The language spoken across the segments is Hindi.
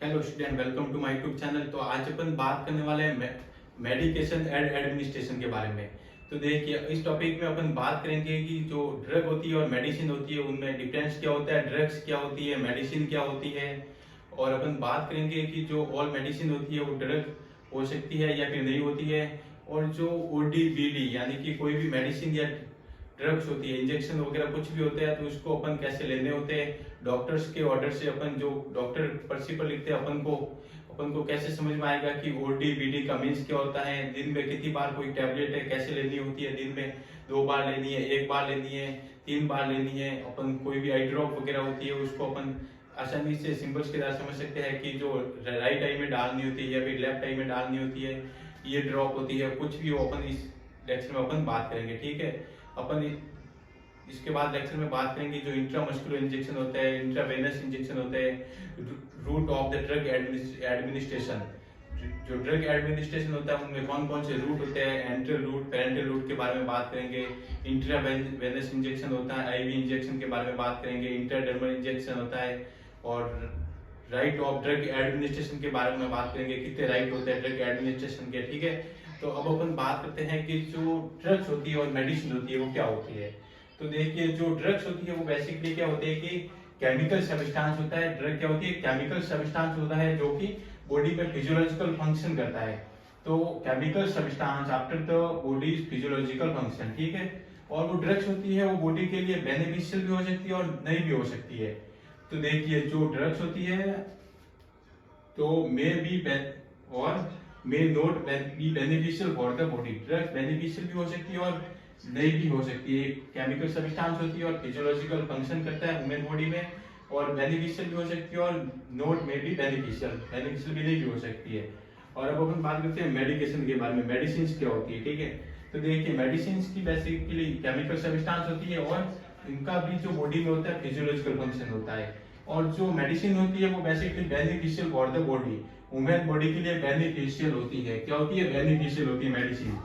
Hello student, welcome to my YouTube channel. तो आज अपन बात करने वाले हैं मेडिकेशन एंड एडमिनिस्ट्रेशन के बारे में। तो देखिए, इस टॉपिक में अपन बात करेंगे कि जो ड्रग होती है और मेडिसिन होती है उनमें डिफरेंस क्या होता है, ड्रग्स क्या होती है, मेडिसिन क्या होती है। और अपन बात करेंगे कि जो ऑल मेडिसिन होती है वो ड्रग हो सकती है या फिर नहीं होती है। और जो ओडी बीडी यानी कि कोई भी मेडिसिन या ड्रग्स होती है, इंजेक्शन वगैरह कुछ भी होते हैं, तो उसको अपन कैसे लेने होते हैं डॉक्टर्स के ऑर्डर से। अपन जो डॉक्टर पर्ची पर लिखते हैं अपन को कैसे समझ में आएगा कि ओडी बीडी का मीन्स क्या होता है, दिन में कितनी बार कोई टैबलेट है कैसे लेनी होती है, दिन में 2 बार लेनी है, 1 बार लेनी है, 3 बार लेनी है। अपन कोई भी आई ड्रॉप वगैरह होती है उसको अपन आसानी से सिंबल्स के द्वारा समझ सकते हैं कि जो राइट आई में डालनी होती है या फिर लेफ्ट आई में डालनी होती है, ये ड्रॉप होती है, कुछ भी हो। अपन इस लेक्चर में अपन बात करेंगे, ठीक है। अपन इसके बाद लेक्चर में बात करेंगे जो इंट्रामस्कुलर इंजेक्शन होता है, इंट्रावेनस इंजेक्शन होता है, route of the drug administration. जो ड्रग एडमिनिस्ट्रेशन होता है उनमें कौन कौन से रूट होते हैं, एंट्रल रूट, पेरेंटल रूट के बारे में बात करेंगे। इंट्रावेनस इंजेक्शन होता है, आईवी इंजेक्शन के बारे में बात करेंगे। इंट्राडर्मल इंजेक्शन होता है। और राइट ऑफ ड्रग एडमिनिस्ट्रेशन के बारे में बात करेंगे, कितने राइट होते हैं ड्रग एडमिनिस्ट्रेशन के, ठीक है। तो अब अपन बात करते हैं कि जो ड्रग्स होती है और मेडिसिन होती है वो क्या होती है। तो देखिए, जो ड्रग्स होती है वो बेसिकली क्या होती है कि केमिकल सब्सटेंस होता है। ड्रग क्या होती है, केमिकल सब्सटेंस होता है जो कि बॉडी में फिजियोलॉजिकल फंक्शन करता है। तो chemical substance after the bodies physiological function, ठीक है। और वो ड्रग्स होती है वो बॉडी के लिए बेनिफिशियल भी हो सकती है और नहीं भी हो सकती है। तो देखिए, जो ड्रग्स होती है तो मे बी और may not be beneficial for the body. Drugs beneficial भी हो सकती है और नहीं भी हो सकती है। केमिकल सब्सटेंस होती है और फिजियोलॉजिकल फंक्शन करता है ह्यूमन बॉडी में, और बेनिफिशियल भी हो सकती है और नॉट मे बी बेनिफिशियल भी नहीं भी हो सकती है। और अब अपन बात करते हैं मेडिकेशन के बारे में, मेडिसिन क्या होती है, ठीक है। तो देखिए, मेडिसिन की बेसिकली केमिकल सब्सटेंस होती है और इनका भी जो बॉडी में होता है फिजियोलॉजिकल फंक्शन होता है। और जो मेडिसिन होती है वो basically beneficial for the body, human body के लिए बेनिफिशियल होती है। क्या होती है, बेनिफिशियल होती है मेडिसिन।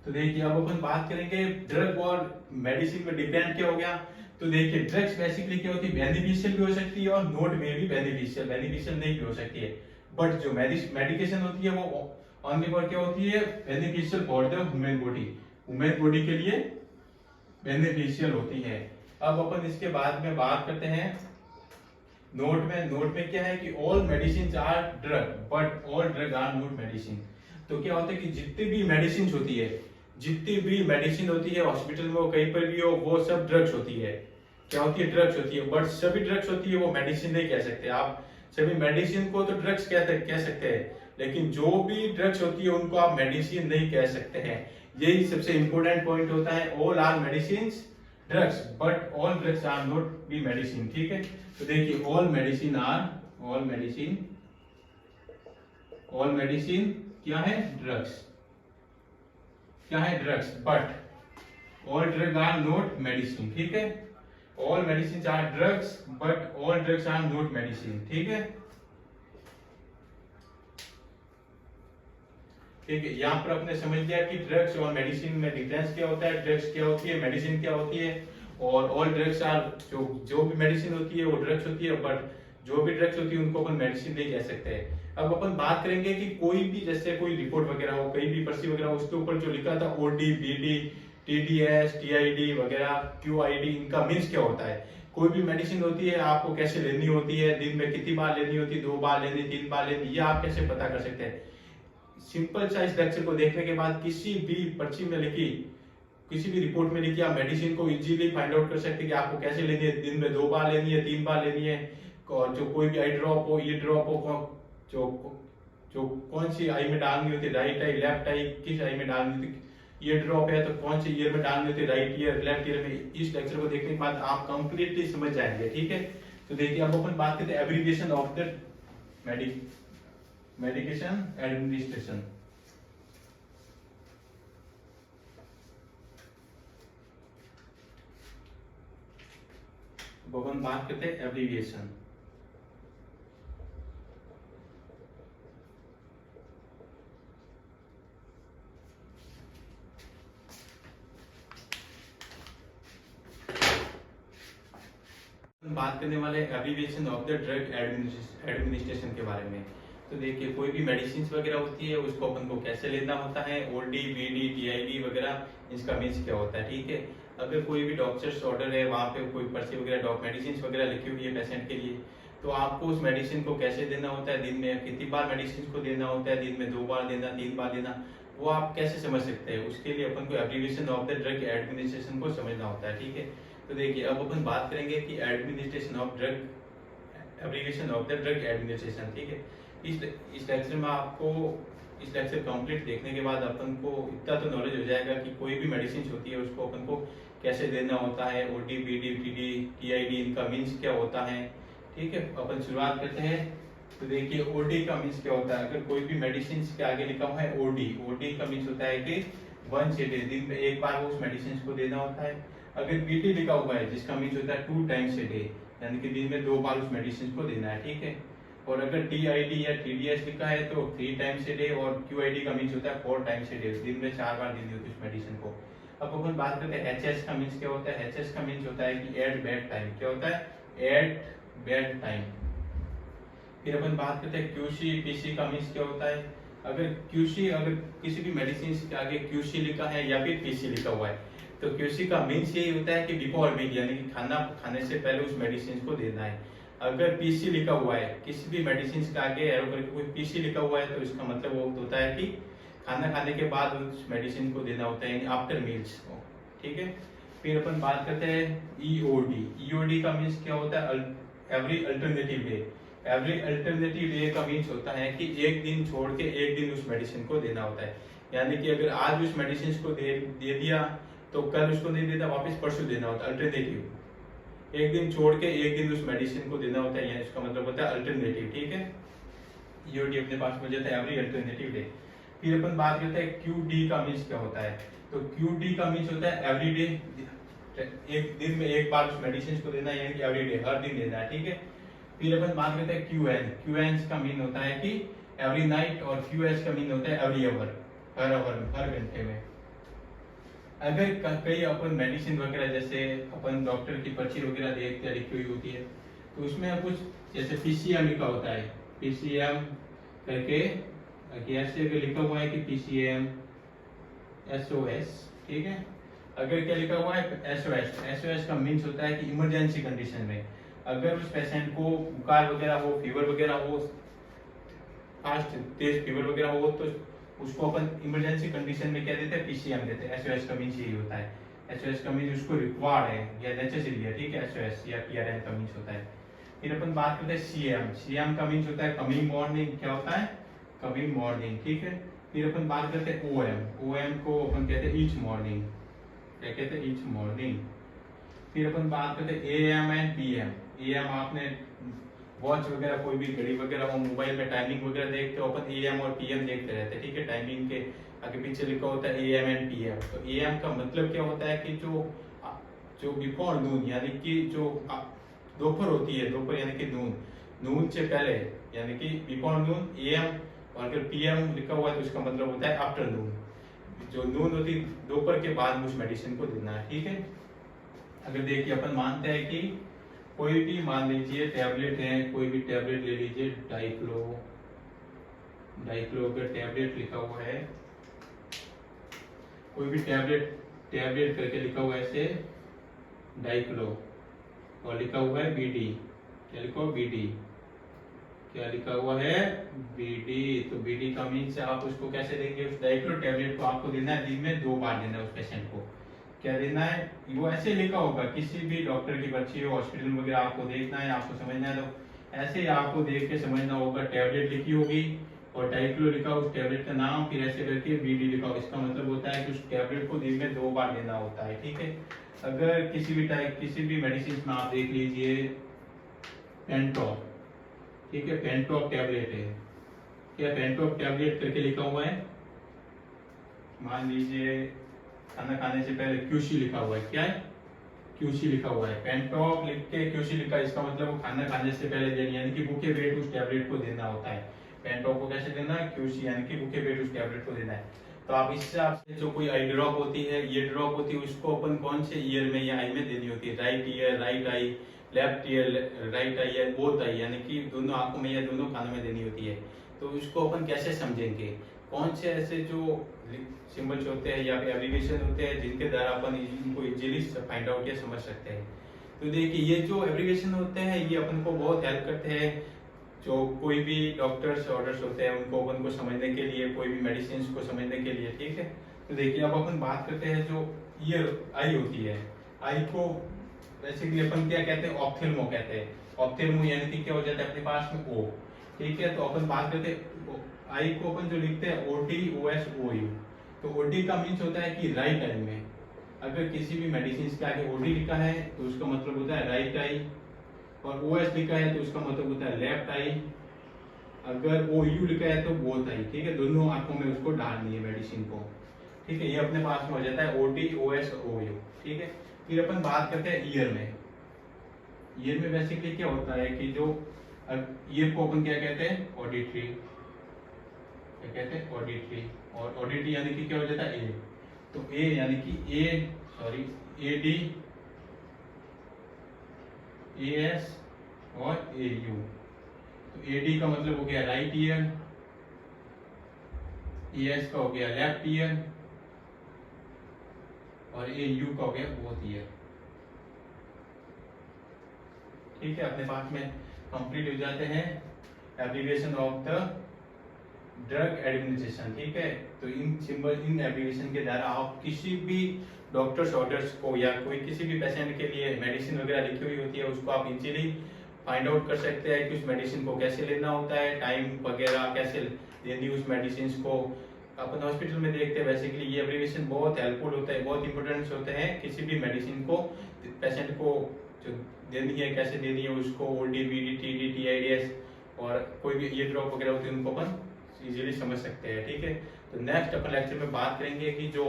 तो देखिए, अब अपन बात करेंगे ड्रग और मेडिसिन में डिफरेंट क्या हो गया। तो देखिए, ड्रग्स बेसिकली क्या होती है, बेनिफिशियल भी हो सकती है और नॉट में भी बेनिफिशियल नहीं भी हो सकती है। बट जो मेडिकेशन होती है वो ओनली फॉर क्या होती है, beneficial for the human body के लिए बेनिफिशियल होती है। अब अपन इसके बाद में बात करते हैं नोट में क्या है कि all medicine are drug but all drug are not medicine. तो क्या होता है कि जितनी भी मेडिसिन होती है हॉस्पिटल में हो, कहीं पर भी हो, वो सब ड्रग्स होती है। क्या होती है, ड्रग्स होती है। बट सभी ड्रग्स होती है वो मेडिसिन नहीं कह सकते आप। सभी मेडिसिन को तो ड्रग्स कह सकते हैं, लेकिन जो भी ड्रग्स होती है उनको आप मेडिसिन नहीं कह सकते हैं। यही सबसे इंपॉर्टेंट पॉइंट होता है, all are medicine drugs but all drugs are not be medicine, ठीक है। तो देखिए, ऑल मेडिसिन क्या है, drugs but all drug are not medicine, ठीक है। All medicine are drugs but all drugs are not medicine, ठीक है। ठीक है, यहाँ पर आपने समझ लिया कि ड्रग्स और मेडिसिन में डिफरेंस क्या होता है, ड्रग्स क्या होती है, मेडिसिन क्या होती है। और ऑल ड्रग्स आर, जो भी मेडिसिन होती है वो ड्रग्स होती है, बट जो भी ड्रग्स होती है उनको अपन मेडिसिन नहीं कह सकते। अब अपन बात करेंगे कि कोई भी, जैसे कोई रिपोर्ट वगैरह हो, कहीं भी पर्ची वगैरह हो, उसके ऊपर जो लिखा था ओडी बीडी टीडीएस टीआईडी वगैरह क्यूआईडी, इनका मीन्स क्या होता है। कोई भी मेडिसिन होती है आपको कैसे लेनी होती है, दिन में कितनी बार लेनी होती है, 2 बार लेनी, 3 बार लेनी, ये आप कैसे पता कर सकते हैं। सिंपल सा इस लेक्चर को देखने के बाद किसी भी पर्ची में लिखी, किसी भी रिपोर्ट में लिखी, आप मेडिसिन को इजीली फाइंड आउट कर सकते हैं कि आपको कैसे लेनी है, दिन में 2 बार लेनी है, 3 बार लेनी है। और जो कोई भी आई ड्रॉप हो, ई ड्रॉप हो, जो जो कौन सी आई में डालनी होती है, राइट आई, लेफ्ट आई, किस आई में डालनी होती है, ईयर ड्रॉप है तो कौन सी ईयर में डालनी होती है, राइट ईयर, लेफ्ट ईयर में। इस लेक्चर को देखने के बाद आप कंप्लीटली समझ जाएंगे, ठीक है। तो देखिए, अब अपन बात करते हैं abbreviation of the medication administration. अब अपन बात करते हैं एब्रिविएशन। बात करने वाले abbreviation of the drug administration के बारे में। तो देखिए, कोई भी मेडिसिन वगैरह होती है उसको अपन को कैसे लेना होता है, ओडी, बीडी, टीआईडी वगैरह, इसका मीन्स क्या होता है, ठीक है। अगर कोई भी डॉक्टर्स ऑर्डर है, वहाँ पे कोई पर्ची वगैरह मेडिसिन वगैरह लिखी हुई है पेशेंट के लिए, तो आपको उस मेडिसिन को कैसे देना होता है, दिन में कितनी बार मेडिसिन को देना होता है, दिन में 2 बार देना, 3 बार देना, वो आप कैसे समझ सकते हैं। उसके लिए अपन को abbreviation of the drug administration को समझना होता है, ठीक है। तो देखिए, अब अपन बात करेंगे कि administration of drug, abbreviation of the drug administration, ठीक है। इस लेक्चर में आपको, इस लेक्चर कंप्लीट देखने के बाद अपन को इतना तो नॉलेज हो जाएगा कि कोई भी मेडिसिन होती है उसको अपन को कैसे देना होता है, ओडी, बीडी, टीडी, टीआईडी, इनका मीन्स क्या होता है, ठीक है। अपन शुरुआत करते हैं। तो देखिए, ओडी का मीन्स क्या होता है। अगर कोई भी मेडिसिन के आगे लिखा हुआ है ओडी, ओडी का मीन्स होता है कि 1 a डे, दिन में 1 बार उस मेडिसिन को देना होता है। अगर बीटी लिखा हुआ है जिसका मीन्स होता है 2 टाइम्स a डे, यानी कि दिन में 2 बार उस मेडिसिन को देना है, ठीक है। और अगर टीआईडी या टीडीएस लिखा है तो 3 टाइम्स a डे, और क्यूआईडी का मीन्स होता है 4 टाइम्स a डे, दिन में 4 बार देनी होती है उस मेडिसिन को। अब अपन बात करते हैं एचएस का मीन्स क्या होता है। एचएस का मीन्स होता है कि एट बेड टाइम, क्या होता है, एट बेड टाइम। फिर अपन बात करते हैं क्यूसी, पीसी का मीन्स क्या होता है। अगर क्यूसी, अगर किसी भी मेडिसिन के आगे क्यूसी लिखा है या फिर पीसी लिखा हुआ है, तो क्यूसी का मीन्स यही होता है कि बिफोर मील, यानी कि खाना खाने से पहले उस मेडिसिन को देना है। अगर पीसी लिखा हुआ है, किसी भी मेडिसिन के आगे एरो करके कोई पीसी लिखा हुआ है, तो इसका मतलब वो होता है कि खाना खाने के बाद उस मेडिसिन को देना होता है, यानी आफ्टर मील्स को, ठीक है। फिर अपन बात करते हैं ईओडी। ईओडी का मीन्स क्या होता है, every alternative day. Every alternative day का मीन्स होता है कि एक दिन छोड़ के एक दिन उस मेडिसिन को देना होता है। यानी कि अगर आज उस मेडिसिन को दे दिया तो कल उसको नहीं देता, वापस परसों देना होता है, अल्टरनेटिव। एक दिन छोड़ के एक दिन उस मेडिसिन को देना होता है, इसका मतलब होता है अल्टरनेटिव, ठीक है। ईओडी अपने पास मिल जाता है, एवरी अल्टरनेटिव डे। फिर अपन बात करते हैं क्यूडी का मीन्स क्या होता है। तो क्यूडी का मीन्स होता है एवरी डे, एक दिन में 1 बार उस मेडिसिन को देना है, यानी कि एवरी डे, हर दिन देना है, ठीक है। फिर अपन बात करते हैं क्यूएन। क्यूएन का मीन होता है कि एवरी नाइट, और क्यूएस का मीन होता है एवरी आवर, हर आवर में, हर घंटे में। अगर कई अपन मेडिसिन वगैरह, जैसे अपन डॉक्टर की पर्ची वगैरह देखते हैं लिखी हुई होती है, तो उसमें कुछ जैसे पीसीएम लिखा होता है, पीसीएम करके ऐसे अगर लिखा हुआ है कि पीसीएम एसओएस, ठीक है। अगर क्या लिखा हुआ है एसओएस, एसओएस का मीन्स होता है कि इमरजेंसी कंडीशन में अगर उस पेशेंट को बुखार वगैरह हो, फीवर वगैरह हो, फास्ट तेज फीवर वगैरह हो, तो उसको अपन इमरजेंसी कंडीशन में क्या देते हैं, पीसीएम देते हैं। एसओएस का मीन्स यही होता है। एसओएस का मीन्स उसको रिक्वायर्ड है या नेसेसरी है, ठीक है, एसओएस या पीआरएन का मीन्स होता है। फिर अपन बात करते हैं सीएम। सीएम का मीन्स होता है कमिंग मॉर्निंग, क्या होता है, कमिंग मॉर्निंग, ठीक है। फिर अपन बात करते हैं ओएम। ओएम को अपन कहते हैं ईच मॉर्निंग, क्या कहते हैं, ईच मॉर्निंग। फिर अपन बात करते हैं एएम एंड पीएम। एएम आपने वॉच वगैरह, कोई भी घड़ी वगैरह हो, मोबाइल में टाइमिंग वगैरह देखते हो, अपन एएम और पीएम देखते रहते हैं, ठीक है। टाइमिंग के आगे पीछे लिखा होता है एएम एंड पीएम। तो एएम का मतलब क्या होता है कि जो बिफोर नून, यानी कि जो दोपहर होती है, दोपहर यानी कि नून, नून से पहले, यानी कि बिफोर नून एएम। और अगर पीएम लिखा हुआ है तो इसका मतलब होता है आफ्टर नून, जो नून होती है दोपहर के बाद उस मेडिसिन को देना है, ठीक है। अगर देखिए, अपन मानते हैं कि कोई भी, मान लीजिए टैबलेट है, कोई भी टैबलेट ले लीजिए, डाइक्लो, डाइक्लो का टैबलेट लिखा हुआ है, कोई भी टैबलेट करके लिखा हुआ है ऐसे डाइक्लो, और लिखा हुआ है बीडी, क्या लिखा हुआ, बीडी, क्या लिखा हुआ है, बीडी। तो बीडी का मीन्स आप उसको कैसे देंगे, उस डाइक्लो टैबलेट को आपको देना है, दिन में 2 बार देना है उस पेशेंट को। क्या देना है, वो ऐसे लिखा होगा, किसी भी डॉक्टर की पर्ची हो, हॉस्पिटल वगैरह आपको देखना है, आपको समझना है, तो ऐसे ही आपको देख के समझना होगा। टैबलेट लिखी होगी और डाइक्लो लिखा, उस टैबलेट का नाम, फिर ऐसे करके बीडी लिखा हो। इसका मतलब होता है कि उस टैबलेट को दिन में 2 बार देना होता है, ठीक है। अगर किसी भी मेडिसिन में आप देख लीजिए पेंटॉप, ठीक है, पेंटॉप टैबलेट है, क्या पेंटॉप टैबलेट करके लिखा हुआ है, मान लीजिए खाना खाने से पहले क्यूसी लिखा हुआ है, क्या है, क्यूसी लिखा हुआ है, पेंटॉप लिख के क्यूसी लिखा है, इसका मतलब वो खाना खाने से पहले देनी, यानी कि भूखे पेट उस टैबलेट को देना होता है। पेंटॉप को कैसे देना है, क्यूसी, यानी कि भूखे पेट उस टैबलेट को देना है। तो आप इस हिसाब से, जो कोई आई ड्रॉप होती है, ये ड्रॉप होती है, उसको अपन कौन से ईयर में या आई में देनी होती है, right year, right I, left ear, right I या बोथ आई, यानी कि दोनों आंखों में या दोनों कानों में देनी होती है। तो इसको अपन कैसे समझेंगे, कौन से ऐसे जो सिंबल्स होते हैं या एब्रिविएशन होते हैं जिनके द्वारा अपन इनको इजीली फाइंड आउट या समझ सकते हैं। तो देखिए ये जो एब्रिविएशन होते हैं ये अपन को बहुत हेल्प करते हैं, जो कोई भी डॉक्टर्स ऑर्डर्स होते हैं उनको अपन को समझने के लिए, कोई भी मेडिसिन को समझने के लिए, ठीक है। तो देखिए अब अपन बात करते हैं जो ईयर आई होती है, आई को बेसिकली अपन क्या कहते हैं, ऑप्थेल्मो कहते हैं। ऑप्थेल्मो यानी कि क्या हो जाता है अपने पास में ओ, ठीक है। तो अपन बात करते हैं आई को अपन जो लिखते हैं OT O S O U. तो ओटी का मीन्स होता है कि राइट आई में अगर किसी भी मेडिसिन के आगे ओडी लिखा है तो उसका मतलब होता है राइट आई, और ओएस लिखा है तो उसका मतलब होता है लेफ्ट आई, अगर ओ यू लिखा है तो बोथ आई, ठीक है। दोनों आंखों में उसको डालनी है मेडिसिन को, ठीक है। ये अपने पास में हो जाता है OD O S O U, ठीक है। फिर अपन बात करते हैं ईयर में। ईयर में बेसिकली क्या होता है कि जो ईयर को अपन क्या कहते हैं, ऑडिटरी, क्या कहते हैं, ऑडिटरी। और ऑडिटरी यानी कि क्या हो जाता है ए, तो ए यानी कि ए डी ए एस और ए यू। तो ए डी का मतलब हो गया राइट ईयर, ए एस का हो गया लेफ्ट ईयर, और ए यू का हो गया बोथ ईयर, ठीक है। अपने पास में कंप्लीट हो जाते हैं abbreviation of the drug administration, ठीक है। तो इन सिंबल, इन एब्रिविएशन के द्वारा आप किसी भी डॉक्टर्स ऑर्डर्स को या कोई किसी भी पेशेंट के लिए मेडिसिन वगैरह लिखी हुई होती है उसको आप इजीली फाइंड आउट कर सकते हैं कि उस मेडिसिन को कैसे लेना होता है, टाइम वगैरह कैसे लेनी उस मेडिसिन को। अपन हॉस्पिटल में देखते हैं बेसिकली ये एब्रिविएशन बहुत हेल्पफुल होता है, बहुत इंपॉर्टेंट होते हैं किसी भी मेडिसिन को पेशेंट को जो देनी है, कैसे देनी है उसको, ओडी बीडी टीडी टीआईडीएस और कोई भी ये ड्रॉप वगैरह होती है उनको अपन इजीली समझ सकते हैं, ठीक है। तो नेक्स्ट अपन लेक्चर में बात करेंगे कि जो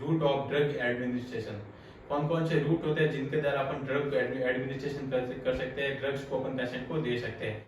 रूट ऑफ ड्रग एडमिनिस्ट्रेशन, कौन कौन से रूट होते हैं जिनके द्वारा अपन ड्रग एडमिनिस्ट्रेशन कर सकते हैं, ड्रग्स को अपन पेशेंट को दे सकते हैं।